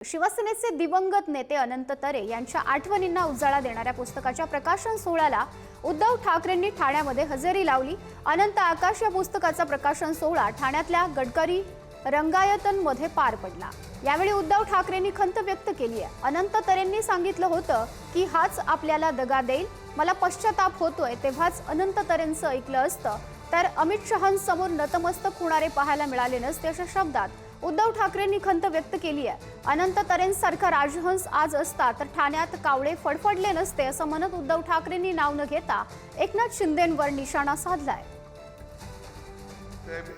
शिवसेनेचे दिवंगत नेते अनंत तरे यांच्या आठवणींना उजाळा देणाऱ्या पुस्तकाच्या प्रकाशन सोहळ्याला उद्धव ठाकरेंनी ठाण्यामध्ये हजेरी लावली। अनंत आकाश या पुस्तकाचा प्रकाशन सोहळा ठाण्यातल्या गडकरी रंगायतनमध्ये पार पडला। यावेळी उद्धव ठाकरेंनी खंत व्यक्त केली आहे। अनंत तरेंनी सांगितलं होतं की हाच आपल्याला दगा देईल, मला पश्चाताप होतोय। तेव्हाच अनंत तरेंचं ऐकलं असतं तर अमित शहांसमोर नतमस्तक होणारे पाहायला मिळाले नसते, अशा शब्दात उद्धव ठाकरेंनी खंत व्यक्त केली आहे। अनंत तरेंसारखा राजहंस आज असता तर ठाण्यात कावळे फडफडले नसते, असं म्हणत उद्धव ठाकरेंनी नाव न घेता एकनाथ शिंदेंवर निशाणा साधलाय।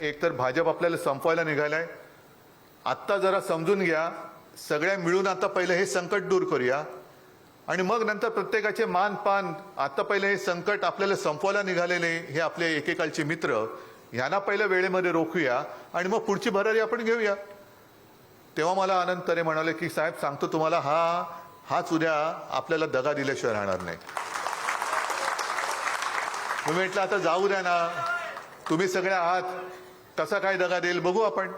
एकतर भाजप आपल्याला संपवायला निघालाय। आता जरा समजून घ्या, सगळ्या मिळून आता पहिले हे संकट दूर करूया आणि मग नंतर प्रत्येकाचे मान पान। आता पहिले हे संकट आपल्याला संपवायला निघालेले हे आपले एकेकालचे मित्र यांना पहिले वेळेमध्ये रोखूया आणि मग पुढची भरारी आपण घेऊया। तेव्हा मला अनंत तरे म्हणाले की साहेब सांगतो तुम्हाला, हाच उद्या आपल्याला दगा दिल्याशिवाय राहणार नाही। मी म्हटलं आता जाऊ द्या ना, तुम्ही सगळे आहात, कसा काय दगा देईल बघू आपण।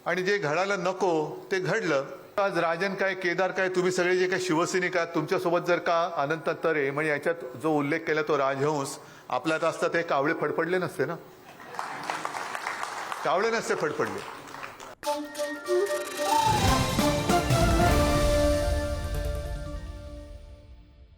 आणि जे घडायला नको ते घडलं। आज राजन काय, केदार काय, तुम्ही सगळे जे काही शिवसैनिक आहात, तुमच्यासोबत जर का अनंत तरे म्हणजे याच्यात जो उल्लेख केला तो राजहंस आपल्यात असता ते कावळे फडफडले नसते ना, कावळे नसते फडफडले।